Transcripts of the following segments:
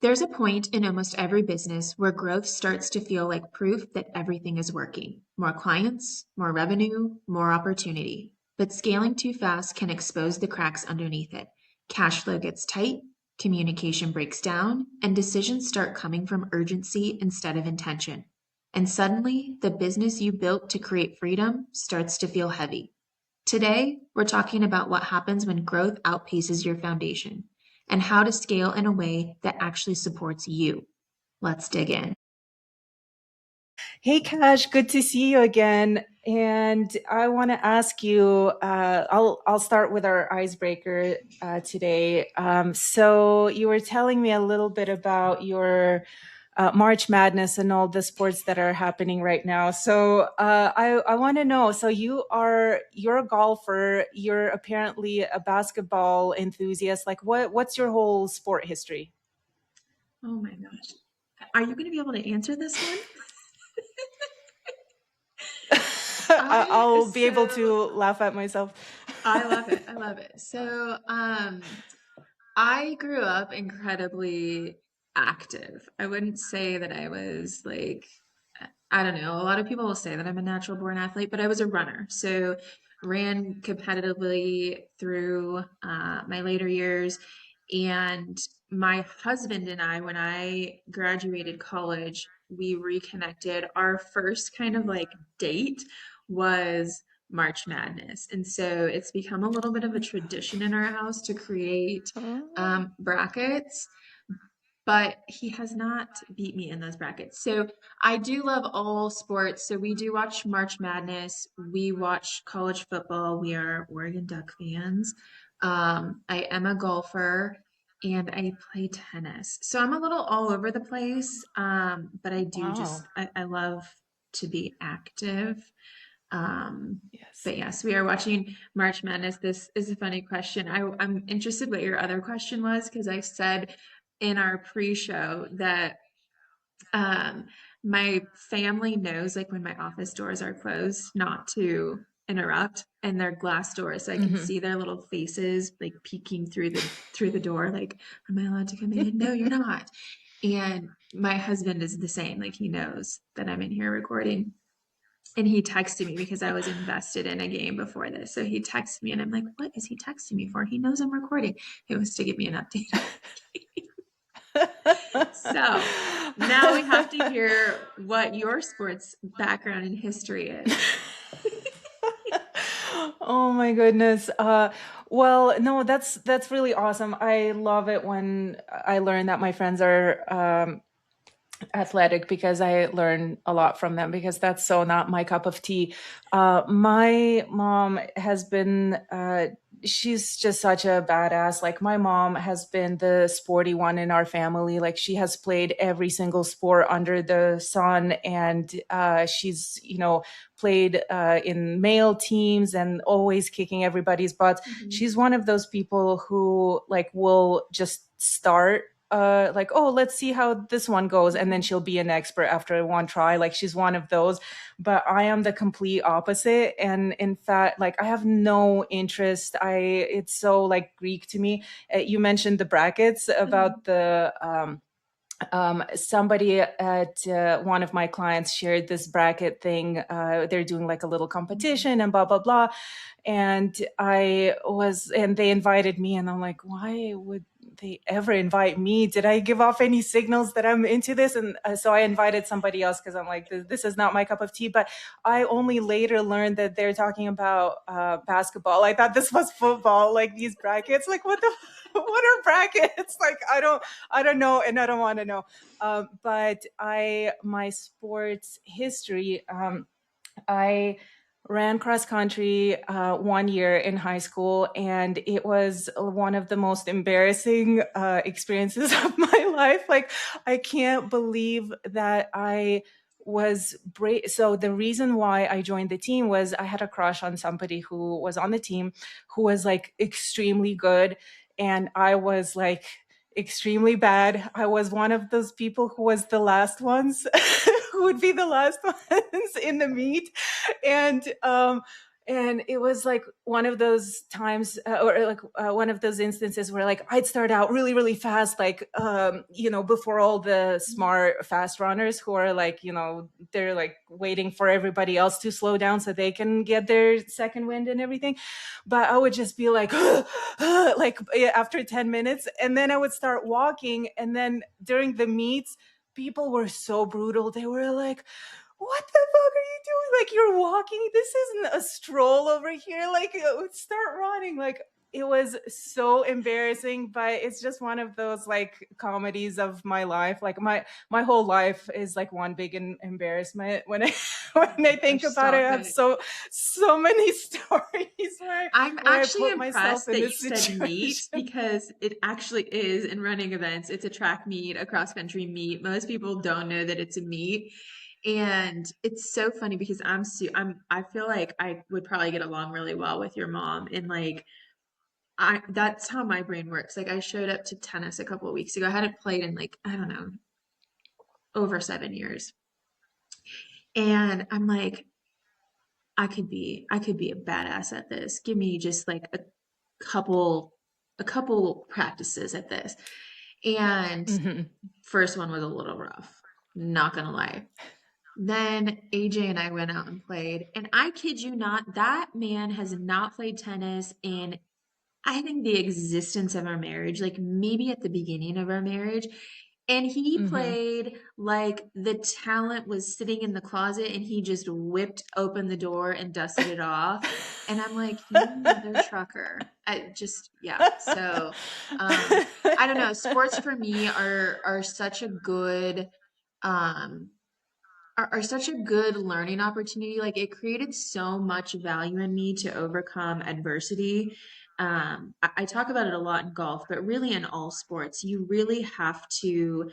There's a point in almost every business where growth starts to feel like proof that everything is working. More clients, more revenue, more opportunity. But scaling too fast can expose the cracks underneath it. Cash flow gets tight, communication breaks down, and decisions start coming from urgency instead of intention. And suddenly, the business you built to create freedom starts to feel heavy. Today, we're talking about what happens when growth outpaces your foundation and how to scale in a way that actually supports you. Let's dig in. Hey, Cash, good to see you again. And I want to ask you. I'll start with our icebreaker today. So you were telling me a little bit about your March Madness and all the sports that are happening right now. So I want to know. So you're a golfer. You're apparently a basketball enthusiast. Like, what's your whole sport history? Oh my gosh. Are you going to be able to answer this one? I I'll be able so to laugh at myself. I love it. I love it. I grew up incredibly active. I wouldn't say that I was like, I don't know. A lot of people will say that I'm a natural born athlete, but I was a runner. So ran competitively through my later years. And my husband and I, when I graduated college, we reconnected. Our first kind of like date was March Madness. And so it's become a little bit of a tradition in our house to create Oh. brackets, but he has not beat me in those brackets. So I do love all sports. So we do watch March Madness. We watch college football. We are Oregon Duck fans. I am a golfer and I play tennis. So I'm a little all over the place. But I do Wow. I love to be active. Yes. But yes, we are watching March Madness. This is a funny question. I'm interested what your other question was because I said in our pre-show that um, my family knows like when my office doors are closed, not to interrupt, and they're glass doors, so I can Hmm. see their little faces like peeking through the door. Like, am I allowed to come in? No, you're not. And my husband is the same. Like he knows that I'm in here recording. And he texted me because I was invested in a game before this. So he texted me and I'm like, what is he texting me for? He knows I'm recording. It was to give me an update on the game. So now we have to hear what your sports background and history is. Oh my goodness. Well, no, that's really awesome. I love it when I learn that my friends are athletic because I learn a lot from them because that's so not my cup of tea. My mom has been, she's just such a badass. Like, my mom has been the sporty one in our family. Like, she has played every single sport under the sun, and she's, played in male teams and always kicking everybody's butts. Mhm. She's one of those people who like will just start like, oh, let's see how this one goes, and then Mhm. she'll be an expert after one try. Like, she's one of those. But I am the complete opposite, and in fact, like, I have no interest. I It's so like Greek to me. You mentioned the brackets Mhm. about the somebody at one of my clients shared this bracket thing. They're doing like a little Mhm. competition and blah blah blah, and they invited me, and I'm like, why would they ever invite me? Did I give off any signals that I'm into this? And so I invited somebody else because I'm like, this is not my cup of tea. But I only later learned that they're talking about basketball. I thought this was football, like these brackets. Like, what the what are brackets? Like, I don't know, and I don't want to know. But my sports history, I ran cross country 1 year in high school, and it was one of the most embarrassing experiences of my life. Like, I can't believe that I was brave. So the reason why I joined the team was I had a crush on somebody who was on the team, who was like extremely good, and I was like extremely bad. I was one of those people who was the last ones, who would be the last ones in the meet, and And it was like one of those times, or like one of those instances where like I'd start out really, really fast, like, before all the smart fast runners who are like, they're like waiting for everybody else to slow down so they can get their second wind and everything. But I would just be like, like after 10 minutes. And then I would start walking. And then during the meets, people were so brutal. They were like, what the fuck are you doing? Like, you're walking. This isn't a stroll over here. Like, start running. Like, it was so embarrassing, but it's just one of those like comedies of my life. Like my whole life is like one big embarrassment. When I when I think about it, I have so many stories I'm where I actually put myself impressed in that this you said meet, situation. because it actually is in running events. It's a track meet, a cross country meet. Most people don't know that it's a meet. And it's so funny because I feel like I would probably get along really well with your mom, and like that's how my brain works. Like I showed up to tennis a couple of weeks ago. I hadn't played in like, I don't know, over 7 years. And I'm like, I could be a badass at this. Give me just like couple a couple practices at this. And Hmm. first one was a little rough, not gonna lie. Then AJ and I went out and played, and I kid you not, that man has not played tennis in, I think, the existence of our marriage, like maybe at the beginning of our marriage. And he Hmm. played like the talent was sitting in the closet and he just whipped open the door and dusted it off. And I'm like, you mother trucker. I just, yeah. So, I don't know. Sports for me are such a good, um, are such a good learning opportunity. Like it created so much value in me to overcome adversity. I talk about it a lot in golf, but really in all sports, you really have to,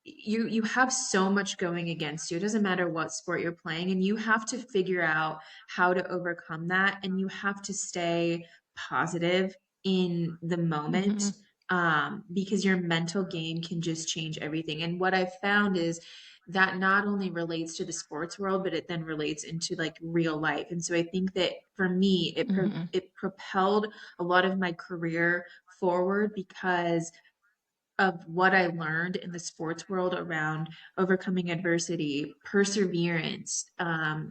you have so much going against you. It doesn't matter what sport you're playing, and you have to figure out how to overcome that, and you have to stay positive in the moment, Hmm. because your mental game can just change everything. And what I've found is that not only relates to the sports world, but it then relates into like real life. And so I think that for me, Hmm. it propelled a lot of my career forward because of what I learned in the sports world around overcoming adversity, perseverance, Hmm.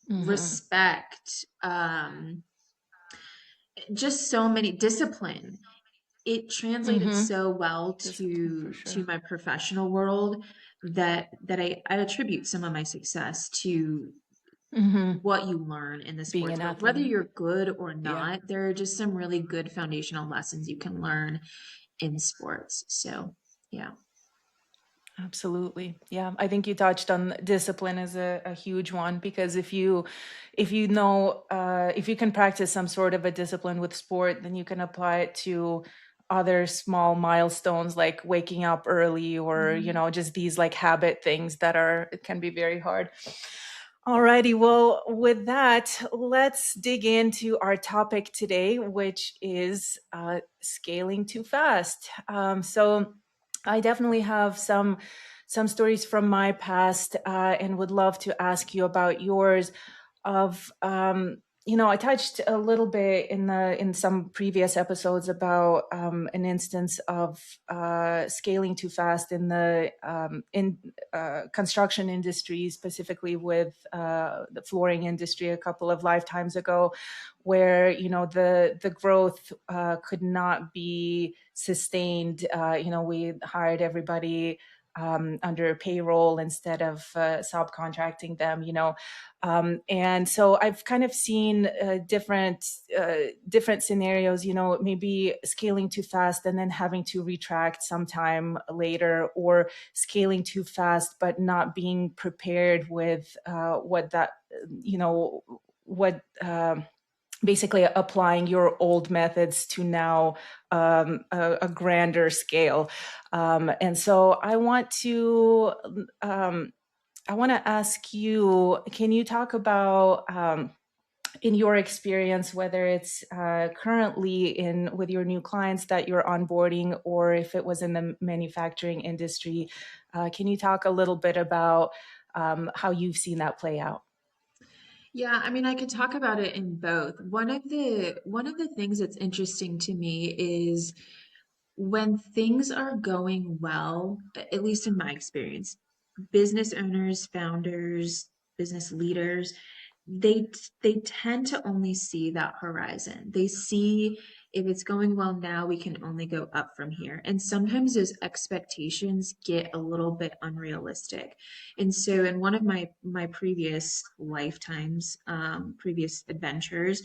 respect, just so many, discipline. It translated Hmm. so well Discipline for to sure. my professional world that I attribute some of my success to Hmm. what you learn in the Being sports an world. Whether athlete. you're good or Yeah, not, there are just some really good foundational lessons you can learn in sports. So, yeah. absolutely. Yeah, I think you touched on discipline as a huge one, because if you can practice some sort of a discipline with sport, then you can apply it to other small milestones like waking up early, or Mhm. just these like habit things that are it can be very hard. Alrighty, well, with that, let's dig into our topic today, which is scaling too fast. So, I definitely have some stories from my past, and would love to ask you about yours. Of I touched a little bit in some previous episodes about an instance of scaling too fast in the in construction industry, specifically with the flooring industry a couple of lifetimes ago, where the growth could not be sustained. We hired everybody under payroll instead of subcontracting them. And so I've kind of seen different scenarios. Maybe scaling too fast and then having to retract sometime later, or scaling too fast but not being prepared with what that you know what basically applying your old methods to now a grander scale. And so I want to ask you, can you talk about, in your experience, whether it's currently in with your new clients that you're onboarding, or if it was in the manufacturing industry, can you talk a little bit about how you've seen that play out? Yeah, I mean, I could talk about it in both. One of the things that's interesting to me is when things are going well, at least in my experience, business owners, founders, business leaders, they tend to only see that horizon. They see if it's going well now, we can only go up from here. And sometimes those expectations get a little bit unrealistic. And so in one of my previous lifetimes, previous adventures,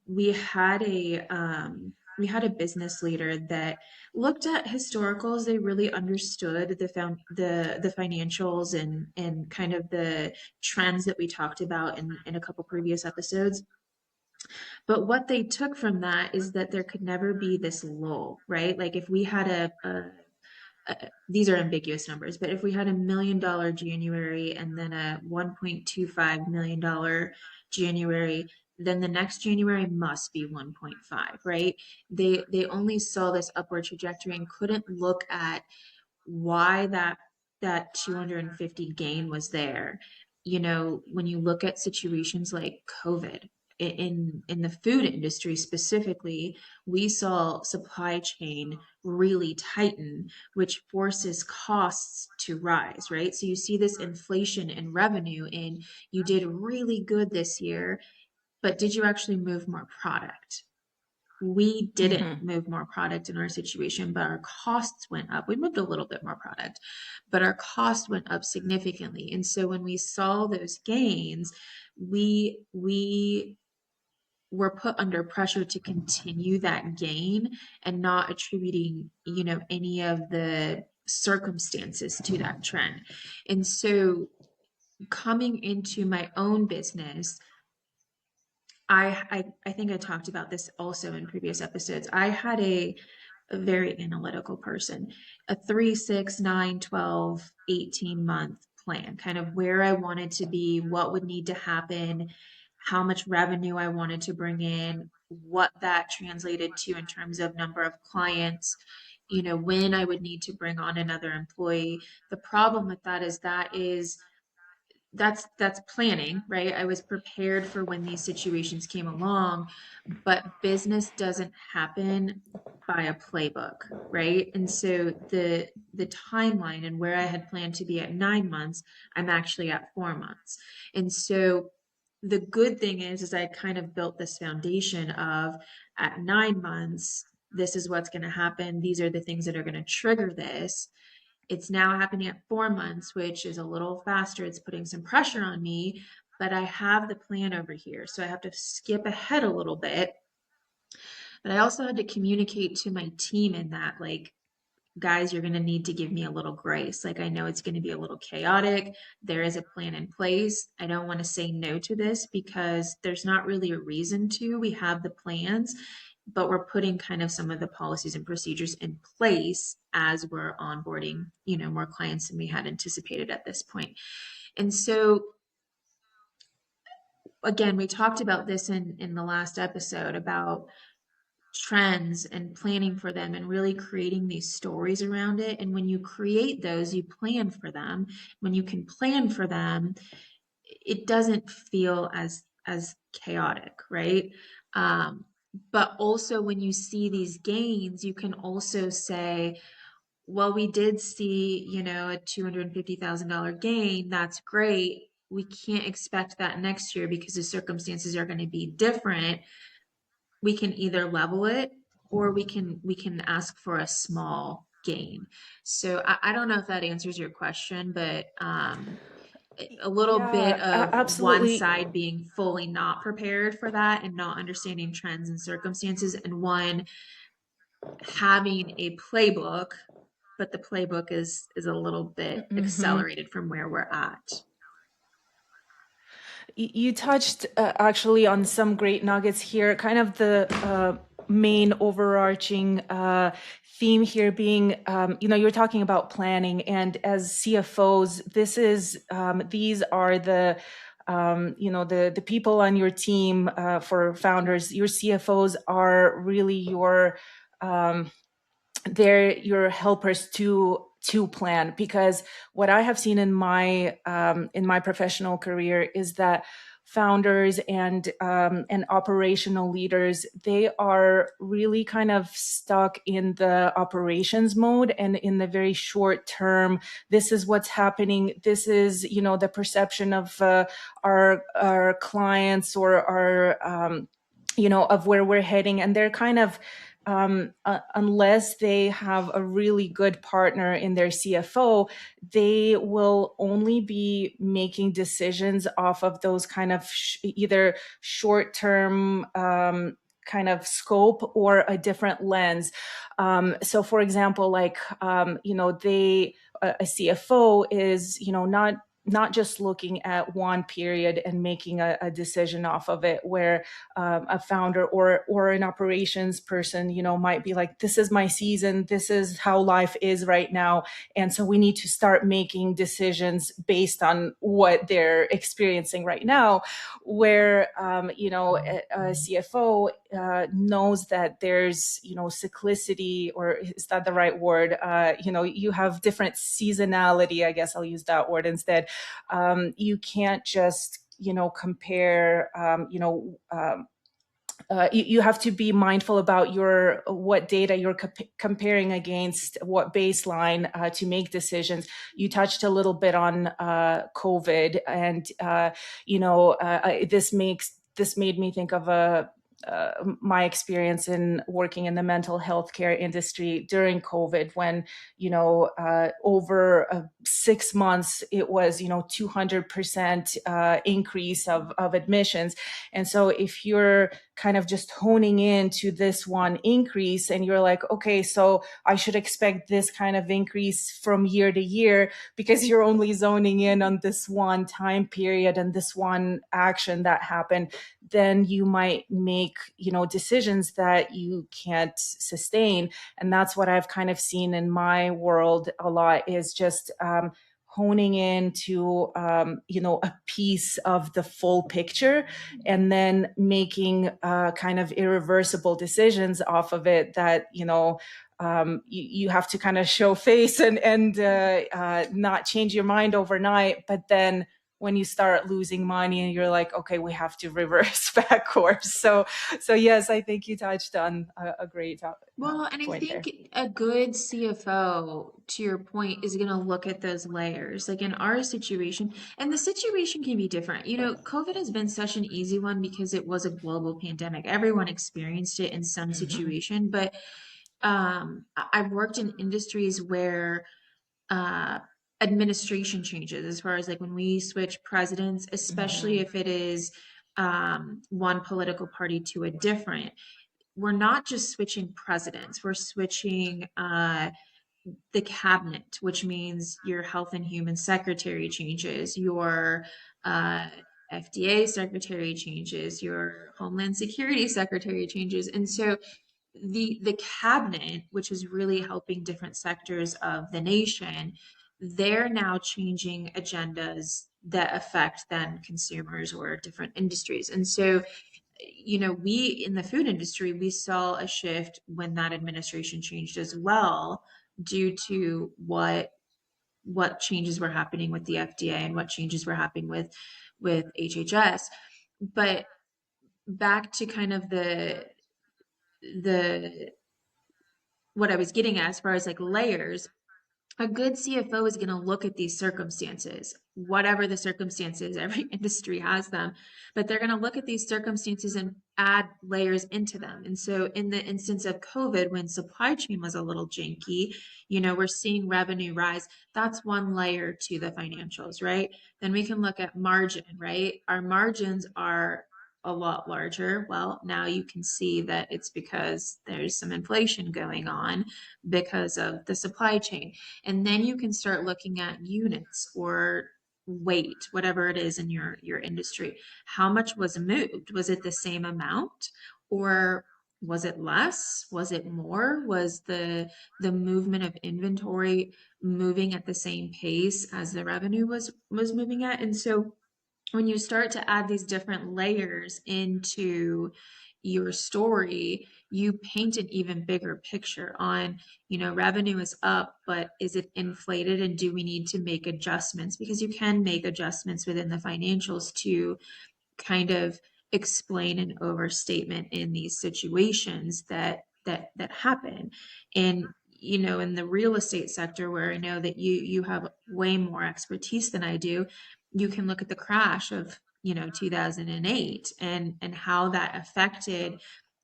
we had a business leader that looked at historicals. They really understood the financials and kind of the trends that we talked about in a couple previous episodes. But what they took from that is that there could never be this lull, right? Like if we had these are ambiguous numbers, but if we had $1 million January and then a $1.25 million January, then the next January must be 1.5, right? They only saw this upward trajectory and couldn't look at why that 250 gain was there. You know, when you look at situations like COVID, in the food industry specifically, we saw supply chain really tighten, which forces costs to rise, right? So you see this inflation in revenue, and you did really good this year, but did you actually move more product? We didn't Hmm. move more product in our situation, but our costs went up. We moved a little bit more product, but our cost went up significantly. And so when we saw those gains, we were put under pressure to continue that gain and not attributing, any of the circumstances to that trend. And so coming into my own business, I think I talked about this also in previous episodes. I had a very analytical person, a 3, 6, 9, 12, 18 month plan, kind of where I wanted to be, what would need to happen, how much revenue I wanted to bring in, what that translated to in terms of number of clients, when I would need to bring on another employee. The problem with that is that's planning, right? I was prepared for when these situations came along, but business doesn't happen by a playbook, right? And so the timeline and where I had planned to be at 9 months, I'm actually at 4 months. And so the good thing is I kind of built this foundation of at 9 months, this is what's going to happen. These are the things that are going to trigger this. It's now happening at 4 months, which is a little faster. It's putting some pressure on me, but I have the plan over here. So I have to skip ahead a little bit. But I also had to communicate to my team in that, like, guys, you're going to need to give me a little grace. Like, I know it's going to be a little chaotic. There is a plan in place. I don't want to say no to this because there's not really a reason to. We have the plans, but we're putting kind of some of the policies and procedures in place as we're onboarding, more clients than we had anticipated at this point. And so, again, we talked about this in the last episode about trends and planning for them and really creating these stories around it. And when you create those, you plan for them. When you can plan for them, it doesn't feel as chaotic, right? Um, but also when you see these gains, you can also say, well, we did see, a $250,000 gain. That's great. We can't expect that next year because the circumstances are going to be different. We can either level it or we can ask for a small gain. So I don't know if that answers your question, but a little bit Yeah, of one absolutely. side being fully not prepared for that and not understanding trends and circumstances, and one having a playbook, but the playbook is a little bit Mhm. accelerated from where we're at. You touched actually on some great nuggets here. Kind of the main overarching theme here being, you're talking about planning, and as CFOs, these are the people on your team for founders. Your CFOs are really um, they're your helpers to plan, because what I have seen in my professional career is that founders and operational leaders, they are really kind of stuck in the operations mode and in the very short term. This is what's happening. This is, the perception of our clients or our of where we're heading, and they're kind of unless they have a really good partner in their CFO, they will only be making decisions off of those kind of either short-term kind of scope or a different lens. So, for example, like a CFO is not just looking at one period and making a decision off of it, where a founder or an operations person, might be like, this is my season, this is how life is right now, and so we need to start making decisions based on what they're experiencing right now. Where a CFO knows that there's cyclicity, or is that the right word? You have different seasonality, I guess I'll use that word instead. You can't just compare. You have to be mindful about what data you're comparing against, what baseline to make decisions. You touched a little bit on COVID, and this made me think of my experience in working in the mental health care industry during COVID, when over 6 months it was 200% increase of admissions. And so if you're kind of just honing in to this one increase and you're like, okay, so I should expect this kind of increase from year to year, because you're only zoning in on this one time period and this one action that happened, then you might make decisions that you can't sustain. And that's what I've kind of seen in my world a lot, is just honing into a piece of the full picture, and then making kind of irreversible decisions off of it that you have to kind of show face and not change your mind overnight. But then when you start losing money and you're like, okay, we have to reverse back course. So yes, I think you touched on a great topic. Well, and I point think there. a good CFO, to your point, is going to look at those layers. Like in our situation, and the situation can be different. COVID has been such an easy one because it was a global pandemic. Everyone experienced it in some situation, but I've worked in industries where uh, administration changes, as far as like when we switch presidents, especially if it is one political party to a different, we're not just switching presidents, we're switching the cabinet, which means your health and human secretary changes, your uh, FDA secretary changes, your Homeland Security secretary changes. And so the cabinet, which is really helping different sectors of the nation, they're now changing agendas that affect then consumers or different industries. And so we in the food industry, we saw a shift when that administration changed as well, due to what changes were happening with the FDA and what changes were happening with HHS. But back to kind of the what I was getting at as far as like layers, a good CFO is going to look at these circumstances, whatever the circumstances, every industry has them, but they're going to look at these circumstances and add layers into them. And so, in the instance of COVID, when supply chain was a little janky, we're seeing revenue rise. That's one layer to the financials, right? Then we can look at margin, right? Our margins are a lot larger. Well, now you can see that it's because there's some inflation going on because of the supply chain. And then you can start looking at units or weight, whatever it is in your industry. How much was moved? Was it the same amount, or was it less? Was it more? Was the movement of inventory moving at the same pace as the revenue was moving at? And so when you start to add these different layers into your story, you paint an even bigger picture on, revenue is up, but is it inflated, and do we need to make adjustments? Because you can make adjustments within the financials to kind of explain an overstatement in these situations that happen. And in the real estate sector, where I know that you have way more expertise than I do, you can look at the crash of 2008 and how that affected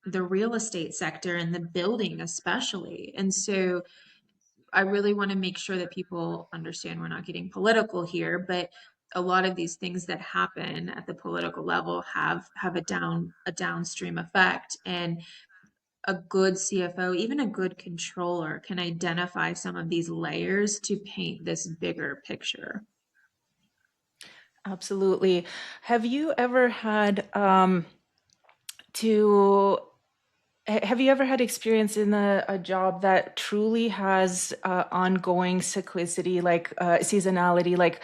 the real estate sector and the building especially. And so I really want to make sure that people understand we're not getting political here, but a lot of these things that happen at the political level have a downstream effect. And a good CFO, even a good controller, can identify some of these layers to paint this bigger picture. Absolutely. Have you ever had to have you ever had experience in a job that truly has ongoing cyclicity, like seasonality? Like,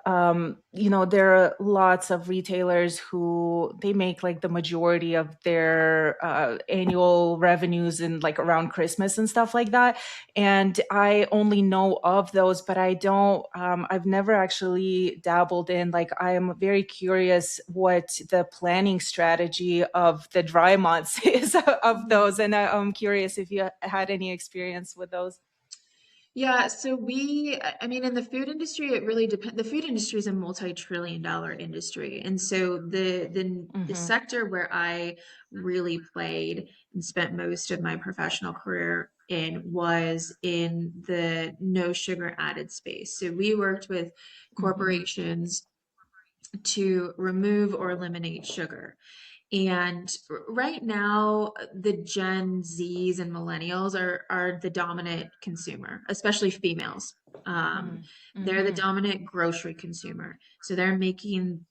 there are lots of retailers who they make like the majority of their annual revenues in like around Christmas and stuff like that. And I only know of those, but I don't, I've never actually dabbled in. Like, I am very curious what the planning strategy of the dry months is of those. And I'm curious if you had any experience with those. Yeah, so I mean, in the food industry, it really depends. The food industry is a multi-trillion-dollar industry. And so the Mm-hmm. sector where I really played and spent most of my professional career in was in the no sugar added space. So we worked with Mm-hmm. corporations to remove or eliminate sugar. And right now, the Gen Zs and millennials are the dominant consumer, especially females. Um, they're the Mm-hmm. dominant grocery consumer. So they're making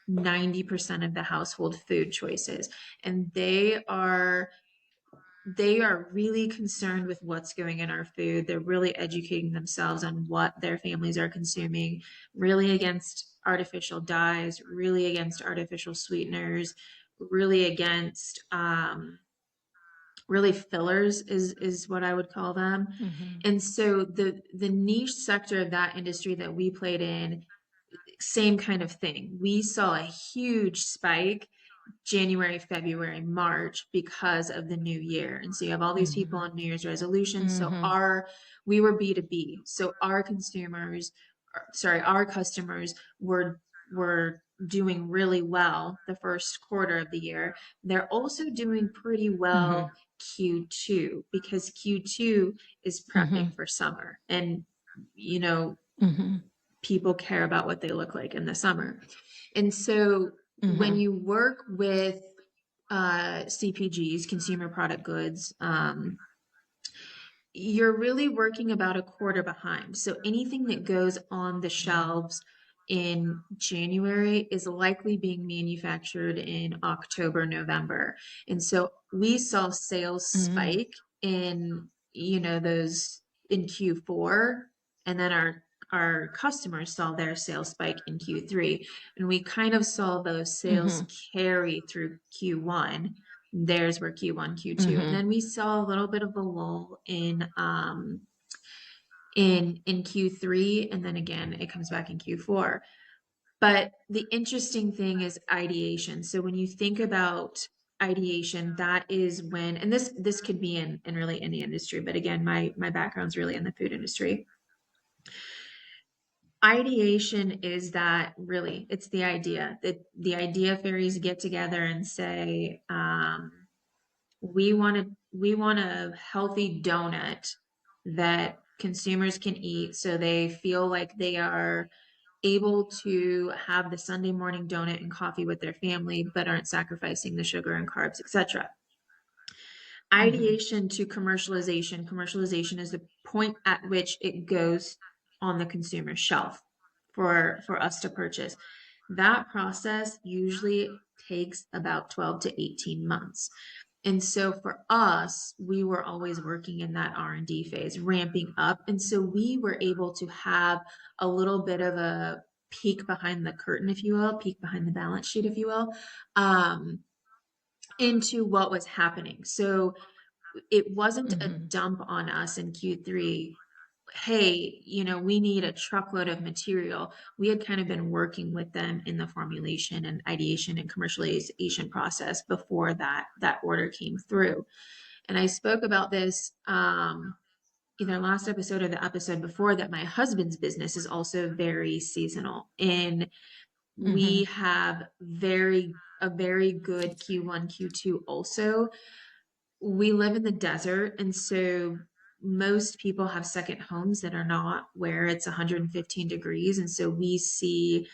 90% of the household food choices. And they are really concerned with what's going in our food. They're really educating themselves on what their families are consuming, really against artificial dyes, really against artificial sweeteners, really against really fillers is what I would call them. Mm-hmm. And so the niche sector of that industry that we played in, same kind of thing. We saw a huge spike January, February, March because of the new year. And so you have all these people on New Year's resolutions. So Mm-hmm. we were B2B. So our customers were doing really well the first quarter of the year. They're also doing pretty Mm-hmm. well Q2 because Q2 is Mm-hmm. prepping for summer. And you know, Mm-hmm. people care about what they look like in the summer. And so when Mm-hmm. you work with CPGs, consumer product goods, you're really working about a quarter behind. So anything that goes on the shelves in January is likely being manufactured in October, November. And so we saw sales Mm-hmm. spike in, those in Q4, and then our customers saw their sales spike in Q3. And we kind of saw those sales Mm-hmm. carry through Q1. Theirs were Q1, Q2, and Mm-hmm. then we saw a little bit of a lull in Q3, and then again it comes back in Q4. But the interesting thing is ideation. So when you think about ideation, that is when, and this could be in really any industry, but again, my background's really in the food industry. Ideation is that really it's the idea that the idea fairies get together and say, we want a healthy donut that consumers can eat so they feel like they are able to have the Sunday morning donut and coffee with their family but aren't sacrificing the sugar and carbs, etc. Mm-hmm. Ideation to commercialization is the point at which it goes on the consumer shelf for us to purchase. That process usually takes about 12 to 18 months. And so for us, we were always working in that R&D phase, ramping up. And so we were able to have a little bit of a peek behind the curtain, if you will, peek behind the balance sheet, if you will, um, into what was happening. So it wasn't a Mm-hmm. dump on us in Q3 hey, we need a truckload of material. We had kind of been working with them in the formulation and ideation and commercialization process before that order came through. And I spoke about this either last episode or the episode before, that my husband's business is also very seasonal. And we Mm-hmm. have a very good Q1, Q2 also. We live in the desert, and so most people have second homes that are not where it's 115 degrees, and so we see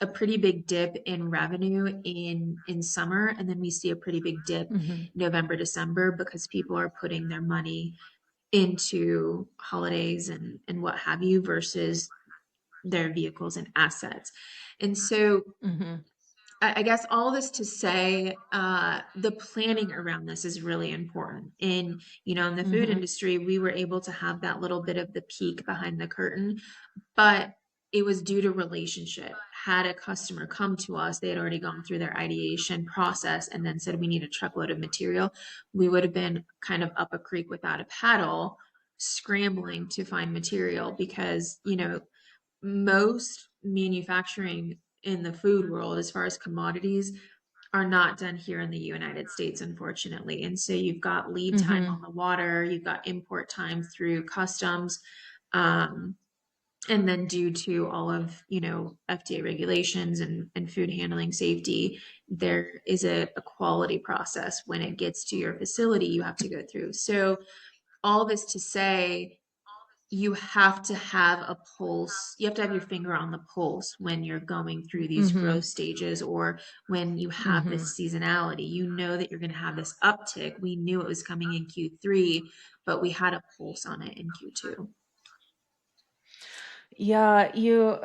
a pretty big dip in revenue in summer, and then we see a pretty big dip Mm-hmm. November, December, because people are putting their money into holidays and what have you versus their vehicles and assets. And so Mm-hmm. I guess all this to say, the planning around this is really important. And, in the food Mm-hmm. industry, we were able to have that little bit of the peek behind the curtain, but it was due to relationship. Had a customer come to us, they had already gone through their ideation process and then said, we need a truckload of material. We would have been kind of up a creek without a paddle, scrambling to find material because, most manufacturing in the food world, as far as commodities, are not done here in the United States, unfortunately. And so you've got lead time Mm-hmm. on the water, you've got import time through customs. Um, and then due to all of, FDA regulations and food handling safety, there is a quality process when it gets to your facility you have to go through. So all this to say, you have to have a pulse. You have to have your finger on the pulse when you're going through these Mm-hmm. growth stages or when you have Mm-hmm. this seasonality. You know that you're going to have this uptick. We knew it was coming in Q3, but we had a pulse on it in Q2. Yeah, you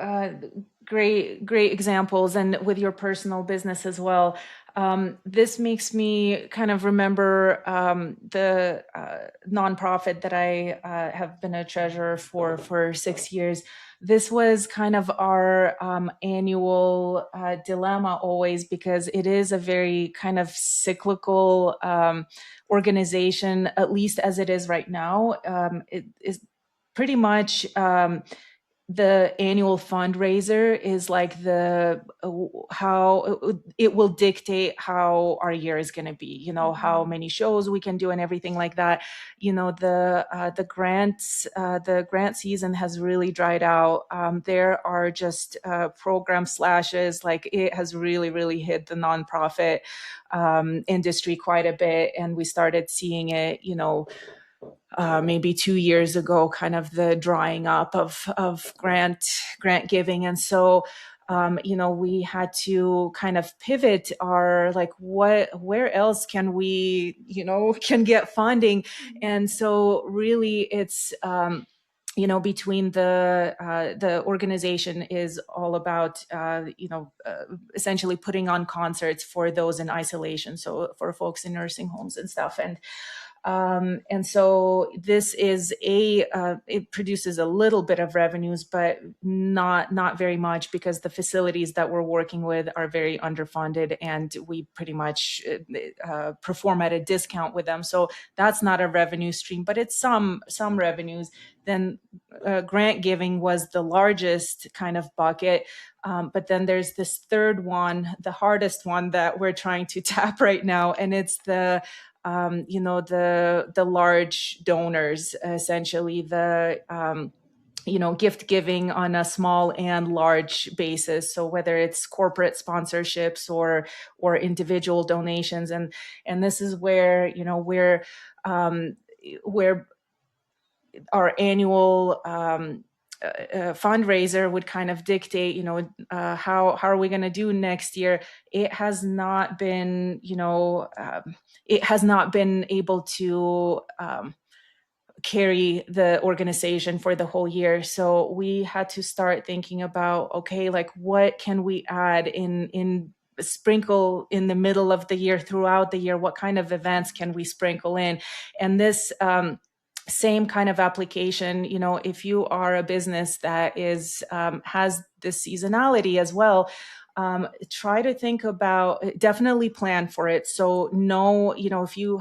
great examples, and with your personal business as well. This makes me kind of remember the nonprofit that I have been a treasurer for 6 years. This was kind of our annual dilemma always, because it is a very kind of cyclical organization, at least as it is right now. It is pretty much the annual fundraiser is like the how it will dictate how our year is going to be, how Mhm. many shows we can do and everything like that. The grant season has really dried out. There are just program slashes. Like, it has really hit the nonprofit industry quite a bit, and we started seeing it, maybe 2 years ago, kind of the drying up of grant giving. And so we had to kind of pivot our, like, where else can we can get funding. And so really it's between the organization is all about essentially putting on concerts for those in isolation, so for folks in nursing homes and stuff. And so this is it produces a little bit of revenues, but not very much, because the facilities that we're working with are very underfunded, and we pretty much perform at a discount with them. So that's not a revenue stream, but it's some revenues. Then grant giving was the largest kind of bucket. But then there's this third one, the hardest one that we're trying to tap right now, and it's the large donors, essentially the gift giving on a small and large basis. So whether it's corporate sponsorships or individual donations, and this is where where our annual fundraiser would kind of dictate, how are we going to do next year. It has not been, it has not been able to carry the organization for the whole year. So we had to start thinking about, okay, like, what can we add in sprinkle in the middle of the year, throughout the year? What kind of events can we sprinkle in? And this same kind of application, if you are a business that is has this seasonality as well, try to think about, definitely plan for it. So know, if you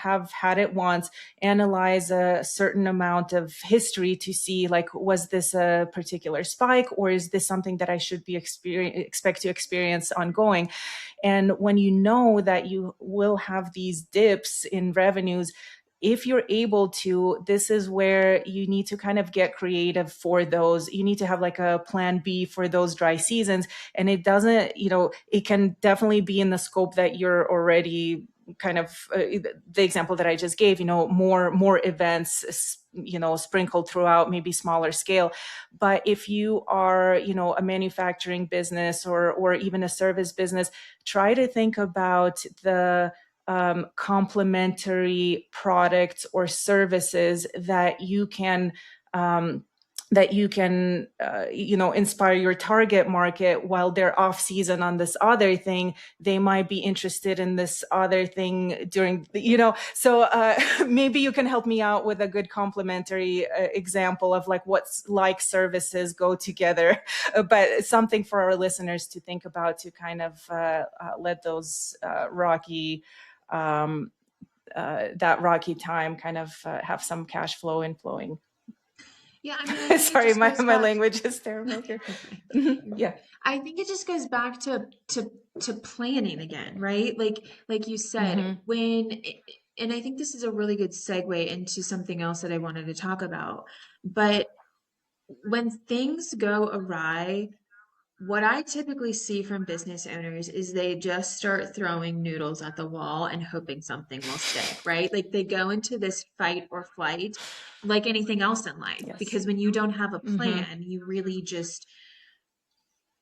have had it once, analyze a certain amount of history to see, like, was this a particular spike, or is this something that I should be expect to experience ongoing? And when you know that you will have these dips in revenues, if you're able to, this is where you need to kind of get creative for those. You need to have like a plan B for those dry seasons. And it doesn't, it can definitely be in the scope that you're already kind of the example that I just gave, more events, sprinkled throughout, maybe smaller scale. But if you are, a manufacturing business or even a service business, try to think about the complementary products or services that you can inspire your target market. While they're off season on this other thing, they might be interested in this other thing during so maybe you can help me out with a good complementary example of like what's like services go together, but something for our listeners to think about, to kind of let those rocky that rocky time kind of have some cash flow inflowing. Yeah, I mean, I think Sorry, my language is terrible here. Yeah, I think it just goes back to planning again, right? Like you said, and I think this is a really good segue into something else that I wanted to talk about. But when things go awry, what I typically see from business owners is they just start throwing noodles at the wall and hoping something will stick, right? Like they go into this fight or flight like anything else in life. Yes. Because when you don't have a plan, you really just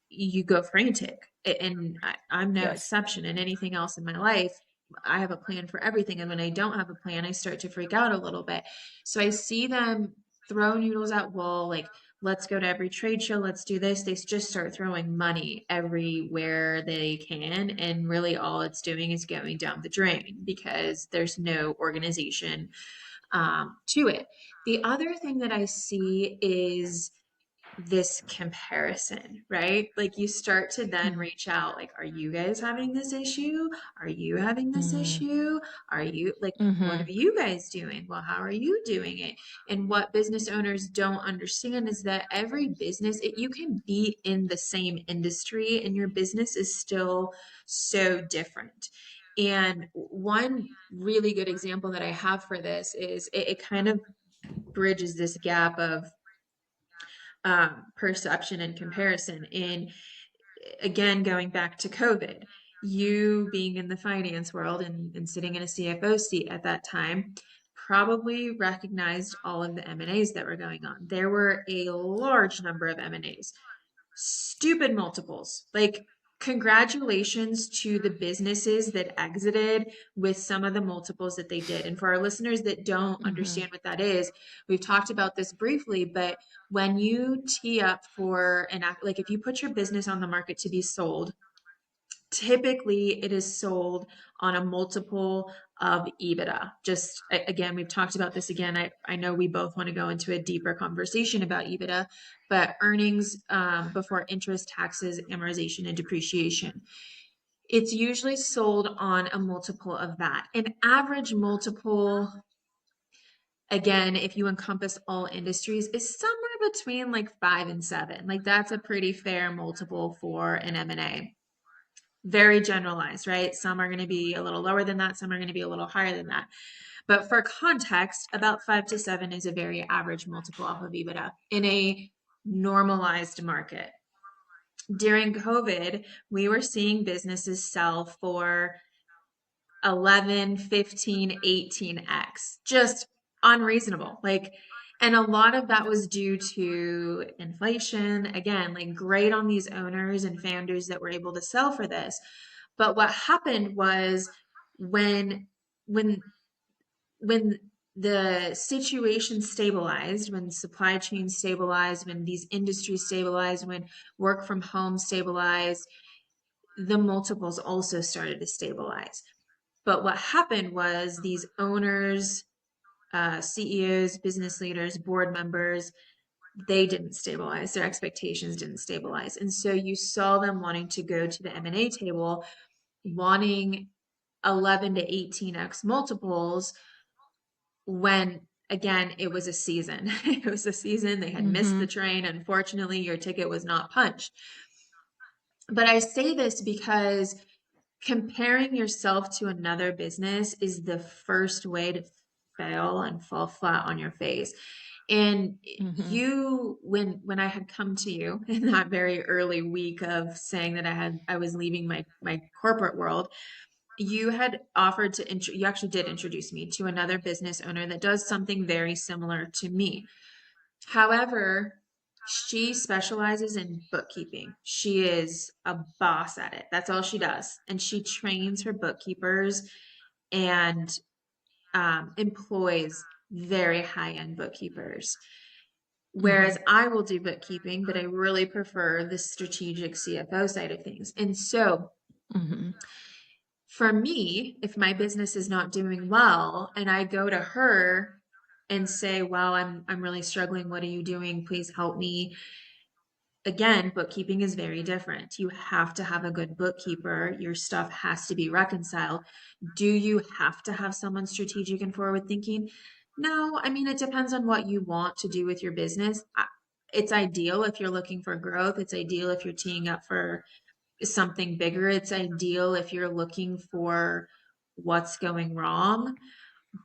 you go frantic. And I'm no exception in anything else in my life. I have a plan for everything. And when I don't have a plan, I start to freak out a little bit. So I see them throw noodles at wall, like, let's go to every trade show, let's do this. They just start throwing money everywhere they can. And really all it's doing is going down the drain because there's no organization to it. The other thing that I see is this comparison, right? Like you start to then reach out, like, are you guys having this issue? Are you having this issue? Are you like, what are you guys doing? Well, how are you doing it? And what business owners don't understand is that every business, you can be in the same industry and your business is still so different. And one really good example that I have for this is it kind of bridges this gap of perception and comparison. And again, going back to COVID, you being in the finance world and sitting in a CFO seat at that time, probably recognized all of the M&As that were going on. There were a large number of M&As, stupid multiples, like congratulations to the businesses that exited with some of the multiples that they did. And for our listeners that don't understand what that is, we've talked about this briefly, but when you tee up for an act, like if you put your business on the market to be sold, typically it is sold on a multiple of EBITDA. Just again, we've talked about this again. I know we both want to go into a deeper conversation about EBITDA, but earnings before interest, taxes, amortization, and depreciation. It's usually sold on a multiple of that. An average multiple, again, if you encompass all industries, is somewhere between like 5 and 7. Like that's a pretty fair multiple for an M&A. Very generalized, right? Some are going to be a little lower than that. Some are going to be a little higher than that. But for context, about 5 to 7 is a very average multiple off of EBITDA in a normalized market. During COVID, we were seeing businesses sell for 11, 15, 18x. Just unreasonable. And a lot of that was due to inflation. Again, like great on these owners and founders that were able to sell for this. But what happened was when when when the situation stabilized, when supply chain stabilized, when these industries stabilized, when work from home stabilized, the multiples also started to stabilize. But what happened was these owners, CEOs, business leaders, board members, they didn't stabilize. Their expectations didn't stabilize. And so you saw them wanting to go to the M&A table, wanting 11 to 18x multiples when, again, it was a season. It was a season. They had missed the train. Unfortunately, your ticket was not punched. But I say this because comparing yourself to another business is the first way to fail and fall flat on your face. And you, when I had come to you in that very early week of saying that I was leaving my corporate world, you had offered to you actually did introduce me to another business owner that does something very similar to me. However, she specializes in bookkeeping. She is a boss at it. That's all she does. And she trains her bookkeepers and employs very high-end bookkeepers. Whereas I will do bookkeeping, but I really prefer the strategic CFO side of things. And so for me, if my business is not doing well and I go to her and say, well, I'm really struggling. What are you doing? Please help me. Again, bookkeeping is very different. You have to have a good bookkeeper. Your stuff has to be reconciled. Do you have to have someone strategic and forward thinking? No, I mean, it depends on what you want to do with your business. It's ideal if you're looking for growth. It's ideal if you're teeing up for something bigger. It's ideal if you're looking for what's going wrong,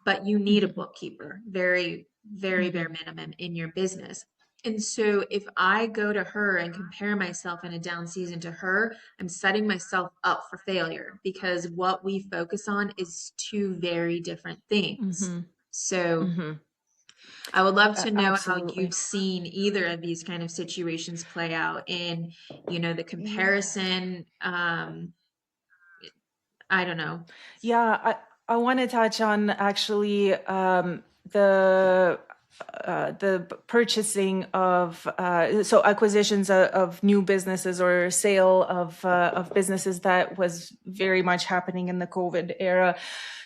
but you need a bookkeeper, very, very bare minimum in your business. And so if I go to her and compare myself in a down season to her, I'm setting myself up for failure because what we focus on is two very different things. So I would love to know how Absolutely. you've seen either of these kind of situations play out in, the Yeah. comparison. I don't know. Yeah, I want to touch on actually the purchasing of so acquisitions of new businesses or sale of businesses that was very much happening in the COVID era.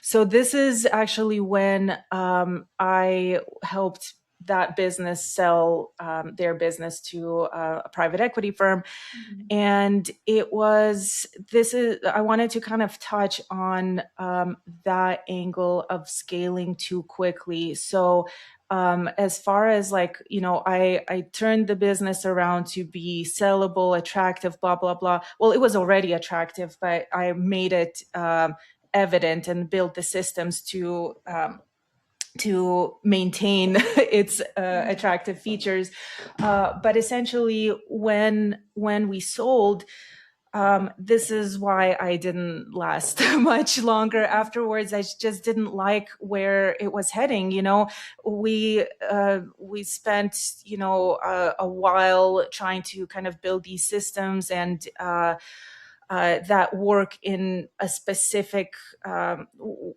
So this is actually when I helped that business sell their business to a private equity firm. And it was, I wanted to kind of touch on that angle of scaling too quickly. So as far as like, I turned the business around to be sellable, attractive, blah, blah, blah. Well, it was already attractive, but I made it evident and built the systems to maintain its attractive features. But essentially, when we sold, this is why I didn't last much longer afterwards. I just didn't like where it was heading. We spent a while trying to kind of build these systems and that work in a specific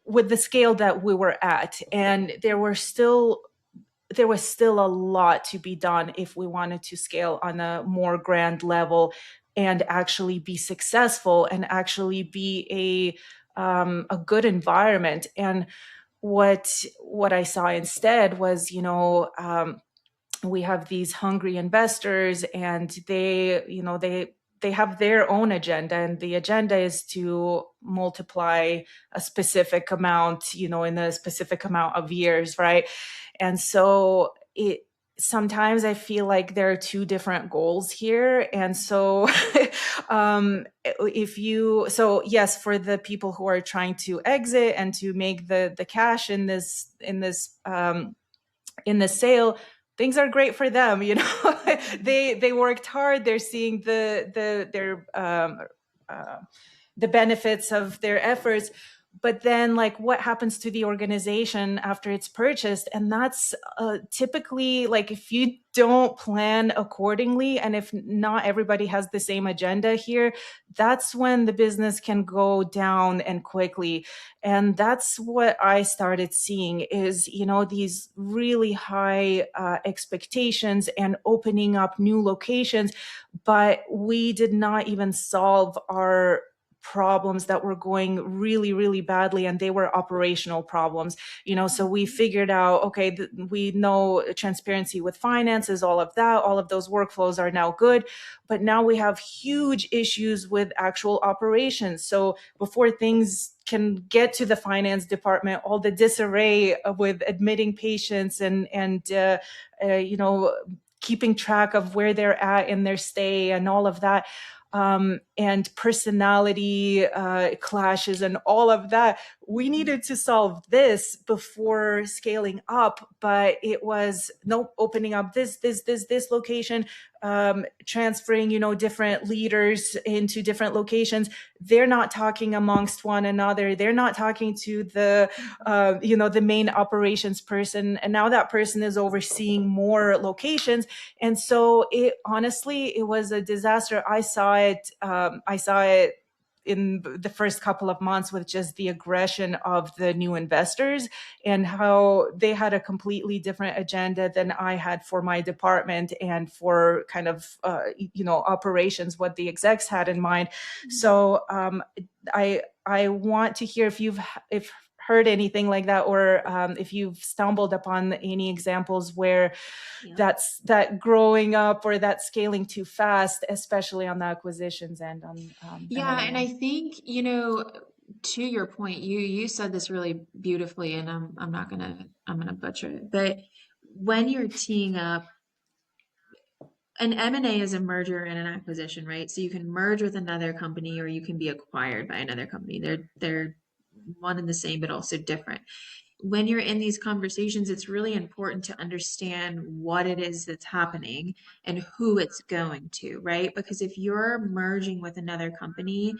with the scale that we were at, and there was still a lot to be done if we wanted to scale on a more grand level and actually be successful and actually be a good environment. And what I saw instead was, we have these hungry investors, and they have their own agenda, and the agenda is to multiply a specific amount, in a specific amount of years, right? And so sometimes I feel like there are two different goals here. And so yes, for the people who are trying to exit and to make the cash in this sale, things are great for them. They worked hard. They're seeing the benefits of their efforts. But then, like, what happens to the organization after it's purchased? And that's typically, like, if you don't plan accordingly, and if not everybody has the same agenda here, that's when the business can go down and quickly. And that's what I started seeing is, these really high expectations and opening up new locations, but we did not even solve our problems that were going really, really badly, and they were operational problems. So we figured out, okay, we know transparency with finances, all of that, all of those workflows are now good, but now we have huge issues with actual operations. So before things can get to the finance department, all the disarray with admitting patients and keeping track of where they're at in their stay and all of that, and personality clashes and all of that. We needed to solve this before scaling up, but it was nope, opening up this location, transferring, different leaders into different locations. They're not talking amongst one another. They're not talking to the main operations person. And now that person is overseeing more locations. And so it was a disaster. I saw it in the first couple of months with just the aggression of the new investors and how they had a completely different agenda than I had for my department and for kind of, operations, what the execs had in mind. So I want to hear if heard anything like that, or if you've stumbled upon any examples where that growing up or that scaling too fast, especially on the acquisitions and on Yeah, M&A and I end. think, to your point, you said this really beautifully, and I'm gonna butcher it. But when you're teeing up, an M&A is a merger and an acquisition, right? So you can merge with another company or you can be acquired by another company. They're one and the same, but also different. When you're in these conversations, it's really important to understand what it is that's happening and who it's going to, right? Because if you're merging with another company,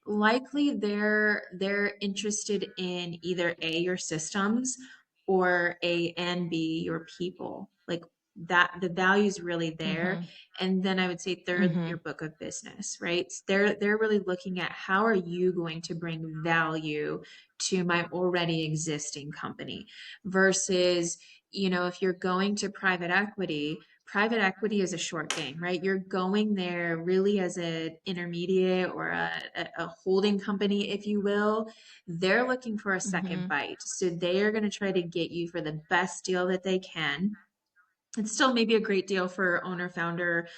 likely they're interested in either A, your systems, or A and B, your people. Like that the value is really there. Mm-hmm. And then I would say third, Mm-hmm. your book of business, right? They're really looking at how are you going to bring value to my already existing company versus, if you're going to private equity is a short game, right? You're going there really as an intermediate or a holding company, if you will. They're looking for a second Mm-hmm. bite. So they are going to try to get you for the best deal that they can. It's still maybe a great deal for owner, founder,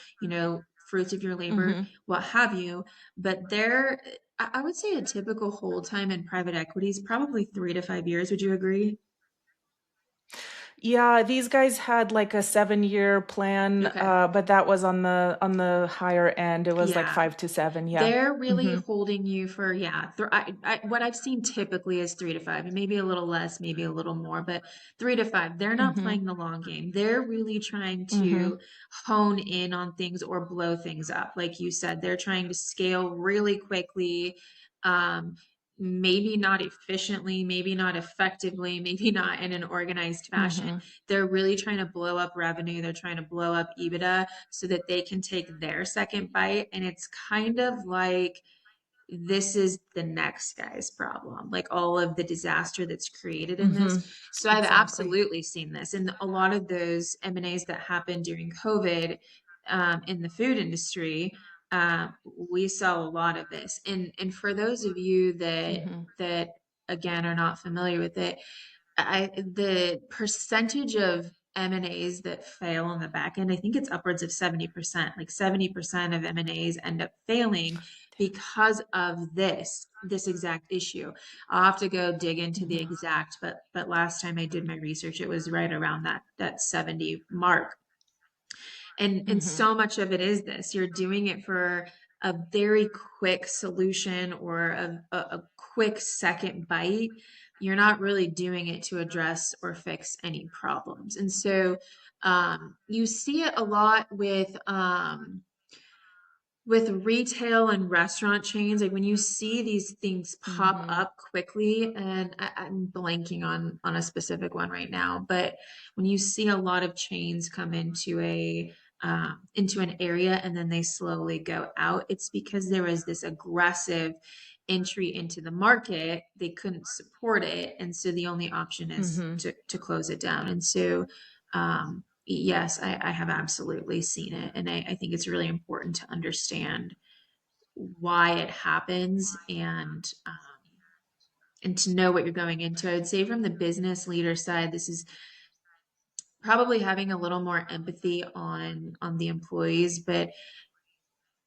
fruits of your labor, Mm-hmm. what have you. But I would say a typical hold time in private equity is probably 3 to 5 years. Would you agree? Yeah, these guys had like a 7-year plan, Okay. but that was on the higher end. It was like Yeah. 5 to 7. Yeah. They're really Mm-hmm. holding you for, yeah. What I've seen typically is 3 to 5, and maybe a little less, maybe a little more, but 3 to 5. They're not Mm-hmm. playing the long game. They're really trying Mm-hmm. to hone in on things or blow things up. Like you said, they're trying to scale really quickly. Um, Maybe not efficiently, maybe not effectively, maybe not in an organized fashion. Mm-hmm. They're really trying to blow up revenue. They're trying to blow up EBITDA so that they can take their second bite. And it's kind of like this is the next guy's problem, like all of the disaster that's created in this. Mm-hmm. So I've Exactly. absolutely seen this. And a lot of those M&As that happened during COVID in the food industry, we saw a lot of this. And for those of you Mm-hmm. that again are not familiar with it, the percentage of M&As that fail on the back end, I think it's upwards of 70%. Like 70% of M&As end up failing because of this exact issue. I'll have to go dig into the Mm-hmm. exact, but last time I did my research, it was right around that 70 mark. And Mm-hmm. so much of it is this. You're doing it for a very quick solution or a quick second bite. You're not really doing it to address or fix any problems. And so you see it a lot with retail and restaurant chains. Like when you see these things pop Mm-hmm. up quickly, and I'm blanking on a specific one right now, but when you see a lot of chains come into an area and then they slowly go out, it's because there was this aggressive entry into the market. They couldn't support it, and so the only option is Mm-hmm. to close it down. And so yes, I have absolutely seen it. And I think it's really important to understand why it happens, and to know what you're going into. I would say from the business leader side, this is probably having a little more empathy on the employees, but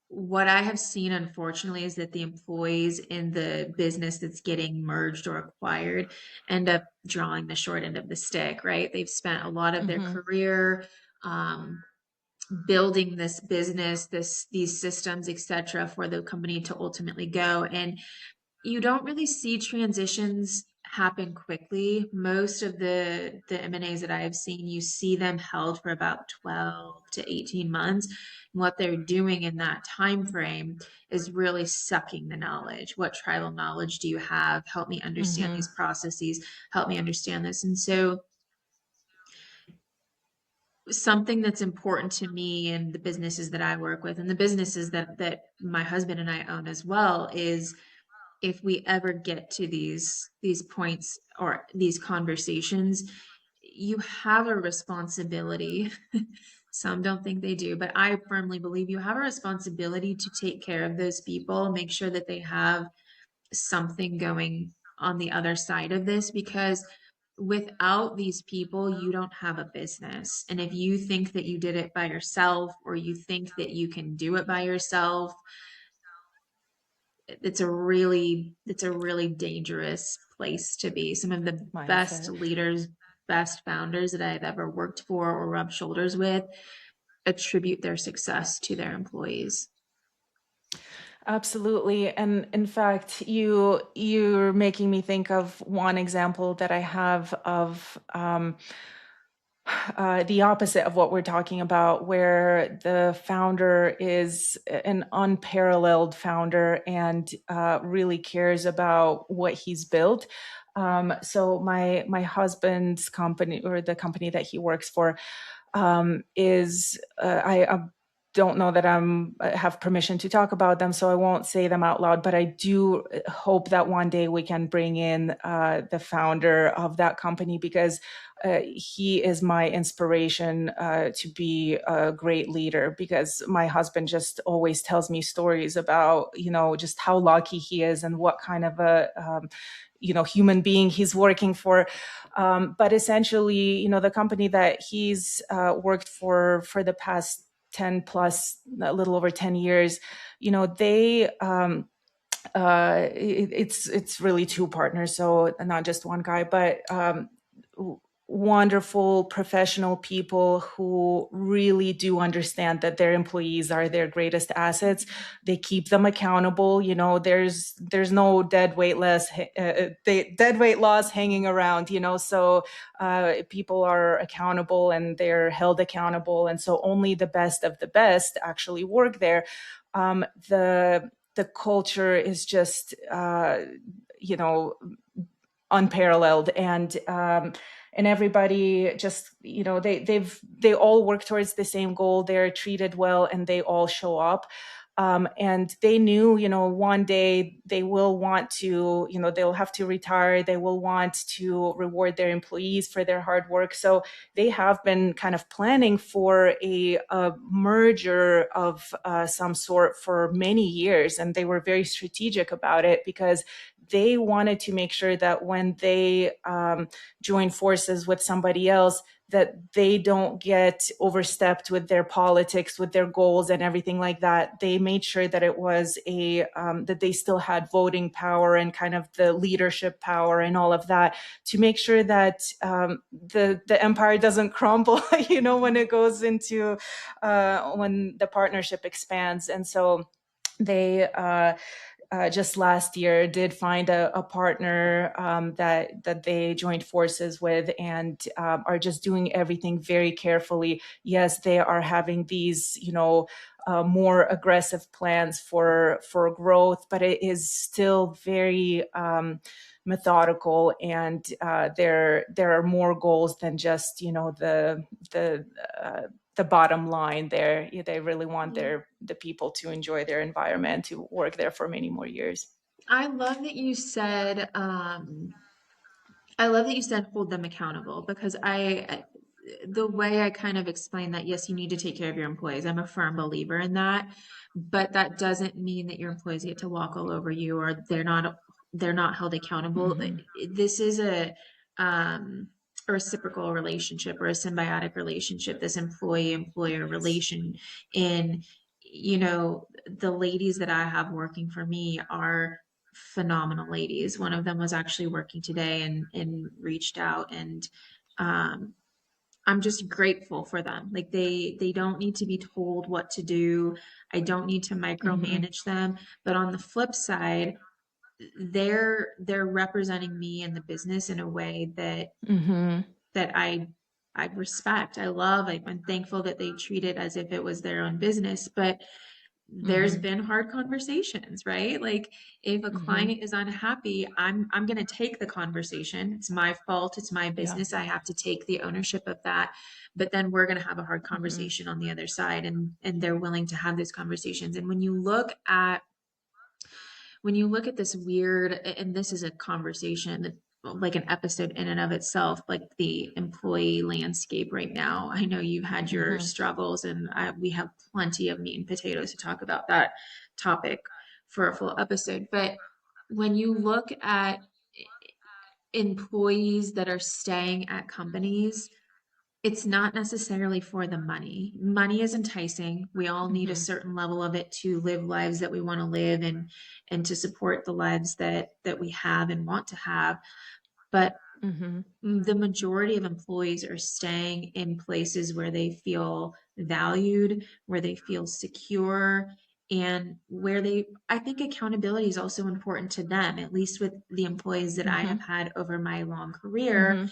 what I have seen, unfortunately, is that the employees in the business that's getting merged or acquired end up drawing the short end of the stick, right? They've spent a lot of their Mm-hmm. career um, building this business, these systems, etc., for the company to ultimately go. And you don't really see transitions happen quickly. Most of the M&As that I have seen, you see them held for about 12 to 18 months. And what they're doing in that time frame is really sucking the knowledge. What tribal knowledge do you have? Help me understand Mm-hmm. these processes. Help me understand this. And so something that's important to me and the businesses that I work with and the businesses that my husband and I own as well is if we ever get to these points or these conversations, you have a responsibility. Some don't think they do, but I firmly believe you have a responsibility to take care of those people, make sure that they have something going on the other side of this, because without these people, you don't have a business. And if you think that you did it by yourself or you think that you can do it by yourself, it's a really dangerous place to be. Some of the best Mindset. leaders, best founders that I've ever worked for or rubbed shoulders with attribute their success to their employees. Absolutely. And in fact, you're making me think of one example that I have of the opposite of what we're talking about, where the founder is an unparalleled founder and really cares about what he's built. So my husband's company, or the company that he works for, is I don't know that I have permission to talk about them, so I won't say them out loud. But I do hope that one day we can bring in the founder of that company, because he is my inspiration to be a great leader. Because my husband just always tells me stories about, just how lucky he is and what kind of a human being he's working for. But essentially, the company that he's worked for the past 10 plus, a little over 10 years, they it's really two partners, so not just one guy, but wonderful professional people who really do understand that their employees are their greatest assets. They keep them accountable. There's no dead weight loss hanging around. So people are accountable and they're held accountable, and so only the best of the best actually work there. The culture is just unparalleled, and everybody just, they all work towards the same goal. They're treated well and they all show up. And they knew, one day they will want to, they'll have to retire. They will want to reward their employees for their hard work. So they have been kind of planning for a merger of some sort for many years. And they were very strategic about it, because they wanted to make sure that when they join forces with somebody else, that they don't get overstepped with their politics, with their goals and everything like that. They made sure that it was that they still had voting power and kind of the leadership power and all of that, to make sure that the empire doesn't crumble, when it goes into when the partnership expands. And so they just last year did find a partner that they joined forces with, and are just doing everything very carefully. Yes, they are having these, more aggressive plans for growth, but it is still very methodical, and there are more goals than just, the the bottom line there. They really want the people to enjoy their environment, to work there for many more years. I love that you said hold them accountable, because the way I kind of explained that, yes, you need to take care of your employees. I'm a firm believer in that, but that doesn't mean that your employees get to walk all over you or they're not held accountable. Mhm. This is um, a reciprocal relationship or a symbiotic relationship, this employee-employer relation. And, the ladies that I have working for me are phenomenal ladies. One of them was actually working today and reached out and um, I'm just grateful for them. Like they don't need to be told what to do. I don't need to Mhm. micromanage them. But on the flip side, they're representing me in the business in a way Mhm. that I respect. I love. I'm thankful that they treat it as if it was their own business. But there's Mhm. been hard conversations, right? Like if a Mhm. client is unhappy, I'm going to take the conversation. It's my fault, it's my Yeah. business. I have to take the ownership of that. But then we're going to have a hard Mhm. conversation on the other side and they're willing to have those conversations. And when you look at this weird, and this is a conversation that like an episode in and of itself, like the employee landscape right now. I know you've had your Mhm. struggles, and we have plenty of meat and potatoes to talk about that topic for a full episode. But when you look at employees that are staying at companies, it's not necessarily for the money. Money is enticing. We all need a Mhm. certain level of it to live lives that we want to live and to support the lives that we have and want to have. But Mhm. the majority of employees are staying in places where they feel valued, where they feel secure, and where I think accountability is also important to them, at least with the employees that I have Mhm. had over my long career. Mhm.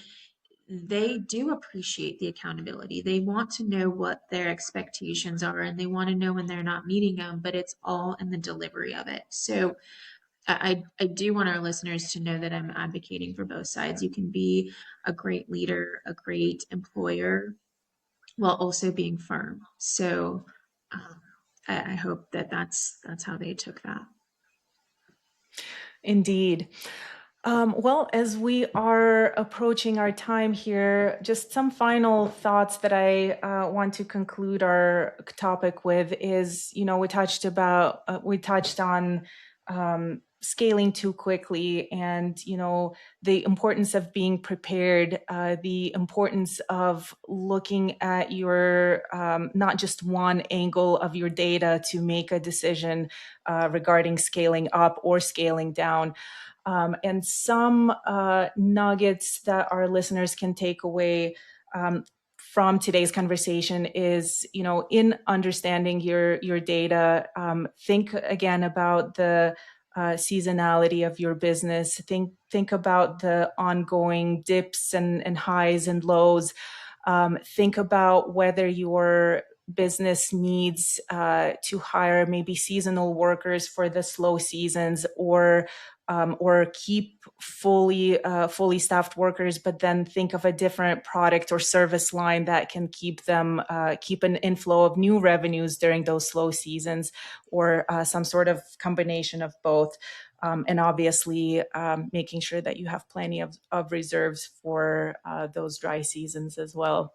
They do appreciate the accountability. They want to know what their expectations are and they want to know when they're not meeting them, but it's all in the delivery of it. So I do want our listeners to know that I'm advocating for both sides. You can be a great leader, a great employer, while also being firm. So um, I hope that that's how they took that. Indeed. Well, as we are approaching our time here, just some final thoughts that I want to conclude our topic with is, we touched on scaling too quickly, and the importance of being prepared, the importance of looking at your not just one angle of your data to make a decision regarding scaling up or scaling down. And some nuggets that our listeners can take away from today's conversation is, in understanding your data, think again about the seasonality of your business. Think about the ongoing dips and highs and lows. Think about whether your business needs to hire maybe seasonal workers for the slow seasons, or keep fully staffed workers, but then think of a different product or service line that can keep an inflow of new revenues during those slow seasons, or some sort of combination of both. And obviously, making sure that you have plenty of reserves for those dry seasons as well.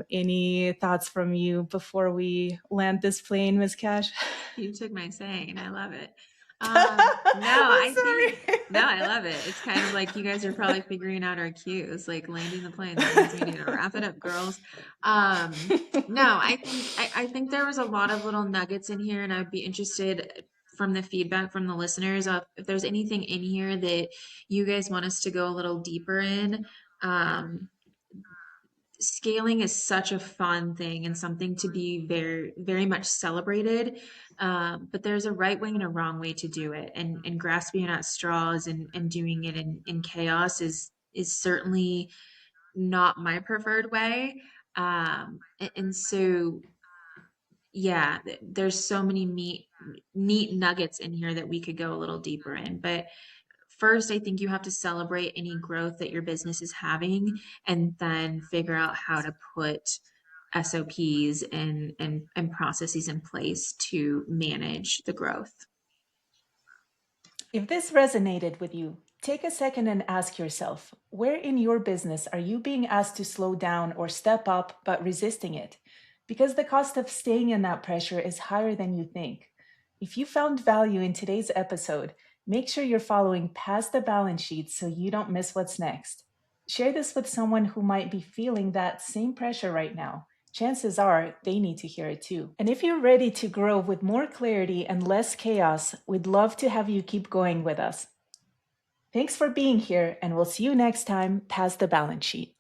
Any thoughts from you before we land this plane, Ms. Cash? You took my saying. I love it. No, I'm I think sorry. no, I love it. It's kind of like you guys are probably figuring out our cues, like landing the plane. That means we need to wrap it up, girls. No, I think there was a lot of little nuggets in here, and I'd be interested from the feedback from the listeners of if there's anything in here that you guys want us to go a little deeper in. Um, Scaling is such a fun thing and something to be very very much celebrated, but there's a right way and a wrong way to do it, and grasping at straws and doing it in chaos is certainly not my preferred way. And so yeah, there's so many neat nuggets in here that we could go a little deeper in, but first, I think you have to celebrate any growth that your business is having and then figure out how to put SOPs and processes in place to manage the growth. If this resonated with you, Take a second and ask yourself, where in your business are you being asked to slow down or step up but resisting it? Because the cost of staying in that pressure is higher than you think. If you found value in today's episode, make sure you're following past the balance sheet so you don't miss what's next. Share this with someone who might be feeling that same pressure right now. Chances are they need to hear it too. And if you're ready to grow with more clarity and less chaos, we'd love to have you keep going with us. Thanks for being here, and we'll see you next time past the balance sheet.